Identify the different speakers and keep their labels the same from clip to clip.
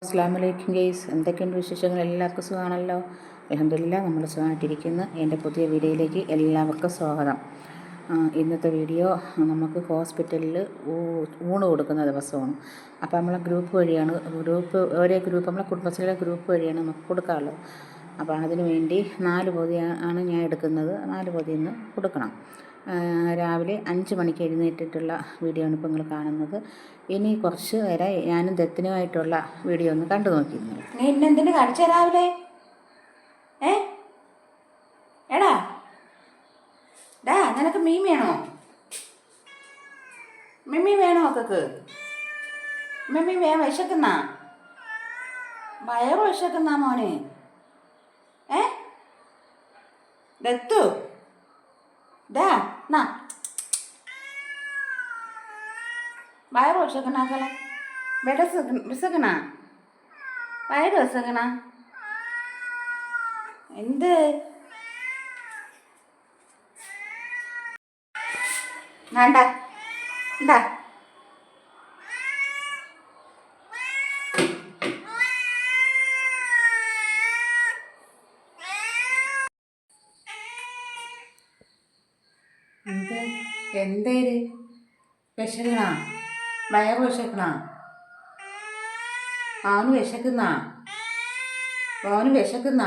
Speaker 1: അസ്സലാമലൈക്കും ഗൈസ്, എന്തൊക്കെയുണ്ട് വിശേഷങ്ങൾ? എല്ലാവർക്കും സുഖമാണല്ലോ? അൽഹംദുലില്ലാഹ്, നമ്മൾ സുഖമായിട്ടിരിക്കുന്നു. എൻ്റെ പുതിയ വീഡിയോയിലേക്ക് എല്ലാവർക്കും സ്വാഗതം. ഇന്നത്തെ വീഡിയോ നമുക്ക് ഹോസ്പിറ്റലിൽ ഊണ് കൊടുക്കുന്ന ദിവസമാണ്. അപ്പോൾ നമ്മളെ ഗ്രൂപ്പ് വഴിയാണ് ഒരേ ഗ്രൂപ്പ് നമ്മളെ കുടുംബശ്രീയുടെ ഗ്രൂപ്പ് വഴിയാണ് നമുക്ക് കൊടുക്കാറുള്ളത്. അപ്പോൾ അതിനു വേണ്ടി 4 പൊതി ആണ് ഞാൻ എടുക്കുന്നത്. 4 പൊതി ഇന്ന് കൊടുക്കണം. രാവിലെ 5 മണിക്ക് എഴുന്നേറ്റിട്ടുള്ള വീഡിയോ ആണ് ഇപ്പോൾ നിങ്ങൾ കാണുന്നത്. ഇനി കുറച്ച് നേരം ഞാനും ദത്തിനുമായിട്ടുള്ള വീഡിയോ ഒന്ന് കണ്ടു നോക്കിയിരുന്നു.
Speaker 2: നീ ഇന്നെന്തിനു കഴിച്ച രാവിലെ? എടാ ഡാ, നിനക്ക് മീൻ വേണോ? മിമ്മി വേണോ? ഒക്കെ മിമ്മി വിശക്കുന്ന വയറ് വിശക്കുന്ന മോനെ. ദത്തു ഡാ നാ വയറ് വിശക്കണാക്കളെ. വിശക്കണ വയറ് വിശക്കണ എന്ത്? വേണ്ട എന്താ?
Speaker 1: എന്തേര് വിശക്കണ? വയറ് വിശക്കണ? അവന് വിശക്കുന്ന? അവന് വിശക്കുന്ന?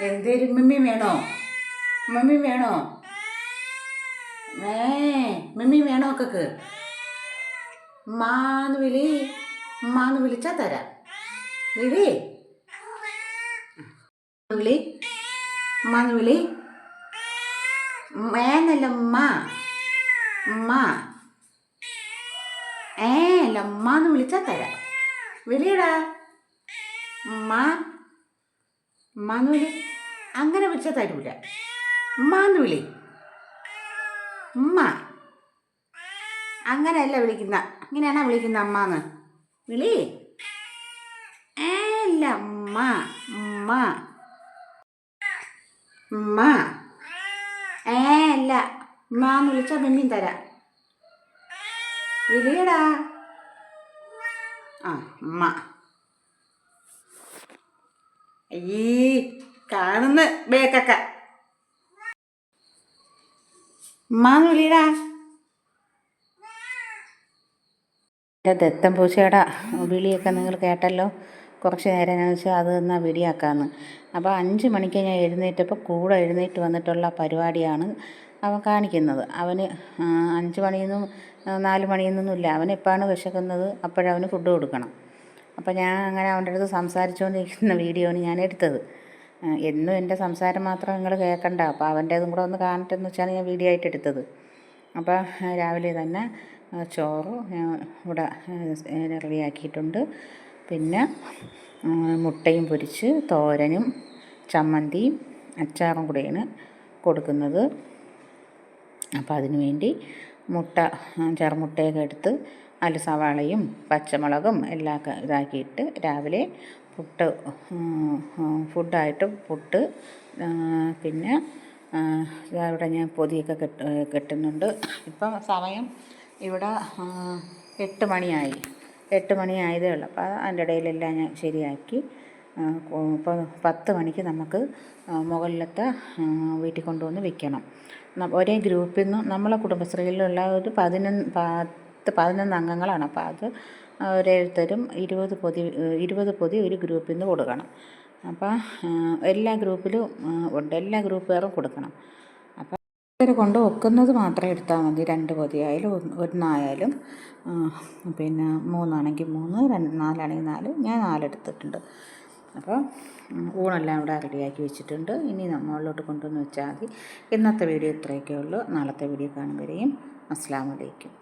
Speaker 1: എന്തേര്? മിമ്മി വേണോ? മമ്മി വേണോ? മിമ്മി വേണോ? ഒക്കെ ഉമ്മാന്ന് വിളി. ഉമ്മാന്ന് വിളിച്ചാ തരാം. വിളി വിളി ഉമ്മാന്ന് വിളി. മേന്നല്ല ഉമ്മ. ഉമ്മ അല്ല, ഉമ്മാന്ന് വിളിച്ചാൽ തരാം. വിളിയടാ. ഉമ്മ ഉമ്മാന്ന് വിളി. അങ്ങനെ വിളിച്ചാൽ തരൂല. ഉമ്മാന്ന് വിളി. ഉമ്മ അങ്ങനെയല്ല വിളിക്കുന്ന. ഇങ്ങനെയാണോ വിളിക്കുന്ന അമ്മാന്ന്? വിളി. അല്ല, ഉമ്മ ഉമ്മ ഉമ്മ അല്ല, ഉമ്മാന്ന് വിളിച്ചാൽ പിന്നെയും തരാം. വിളിയടാ. ഉമ്മ. കാണുന്ന ബേക്കക്ക. ഉമ്മാന്ന് വിളിയടാ. എൻ്റെ ദത്തം പൂച്ചയുടെ വിളിയൊക്കെ നിങ്ങൾ കേട്ടല്ലോ. കുറച്ച് നേരം എന്ന് വെച്ചാൽ അത് എന്നാൽ വിളിയാക്കാമെന്ന്. അപ്പോൾ 5 മണിക്ക് ഞാൻ എഴുന്നേറ്റപ്പോൾ കൂടെ എഴുന്നേറ്റ് വന്നിട്ടുള്ള പരിപാടിയാണ് അവൻ കാണിക്കുന്നത്. അവന് 5 മണിയൊന്നും 4 മണിയൊന്നുമില്ല. അവൻ എപ്പോഴാണ് വിശക്കുന്നത് അപ്പോഴവന് ഫുഡ് കൊടുക്കണം. അപ്പോൾ ഞാൻ അങ്ങനെ അവൻ്റെ അടുത്ത് സംസാരിച്ചുകൊണ്ടിരിക്കുന്ന വീഡിയോയാണ് ഞാൻ എടുത്തത്. എന്നും എൻ്റെ സംസാരം മാത്രം നിങ്ങൾ കേൾക്കണ്ട. അപ്പോൾ അവൻ്റേതും കൂടെ ഒന്ന് കാണട്ടെ എന്ന് വെച്ചാണ് ഞാൻ വീഡിയോ ആയിട്ട് എടുത്തത്. അപ്പോൾ രാവിലെ തന്നെ ചോറ് ഇവിടെ റെഡിയാക്കിയിട്ടുണ്ട്. പിന്നെ മുട്ടയും പൊരിച്ച് തോരനും ചമ്മന്തിയും അച്ചാറും കൂടെയാണ് കൊടുക്കുന്നത്. അപ്പോൾ അതിന് വേണ്ടി ചെറുമുട്ടയൊക്കെ എടുത്ത് അതിൽ സവാളയും പച്ചമുളകും എല്ലാം ഇതാക്കിയിട്ട് രാവിലെ ഫുഡായിട്ട് പുട്ട്. പിന്നെ ഇവിടെ ഞാൻ പൊതിയൊക്കെ കെട്ടുന്നുണ്ട്. ഇപ്പം സമയം ഇവിടെ 8 മണിയായി. 8 മണിയായതേ ഉള്ളൂ. അപ്പോൾ അതിൻ്റെ ഇടയിലെല്ലാം ഞാൻ ശരിയാക്കി. ഇപ്പോൾ 10 മണിക്ക് നമുക്ക് മുകളിലത്തെ വീട്ടിൽ കൊണ്ടുവന്ന് വെക്കണം. ഒരേ ഗ്രൂപ്പിൽ നിന്ന് നമ്മളെ കുടുംബശ്രീയിലുള്ള ഒരു 11 അംഗങ്ങളാണ്. അപ്പോൾ അത് ഓരോരുത്തരും 20 പൊതി ഒരു ഗ്രൂപ്പിൽ നിന്ന് കൊടുക്കണം. അപ്പോൾ എല്ലാ ഗ്രൂപ്പിലും ഉണ്ട്. എല്ലാ ഗ്രൂപ്പുകാരും കൊടുക്കണം. അപ്പോൾ ഇവരെ കൊണ്ട് ഒക്കുന്നത് മാത്രം എടുത്താൽ മതി. 2 പൊതിയായാലും 1 ആയാലും, പിന്നെ 3 ആണെങ്കിൽ 3, 4 ആണെങ്കിൽ 4. ഞാൻ 4 എടുത്തിട്ടുണ്ട്. അപ്പോൾ ഊണെല്ലാം ഇവിടെ റെഡിയാക്കി വെച്ചിട്ടുണ്ട്. ഇനി നമ്മളിലോട്ട് കൊണ്ടുവന്ന് വെച്ചാൽ മതി. ഇന്നത്തെ വീഡിയോ ഇത്രയൊക്കെ ഉള്ളൂ. നാളത്തെ വീഡിയോ കാണുമ്പോഴേക്കും അസ്സലാമു അലൈക്കും.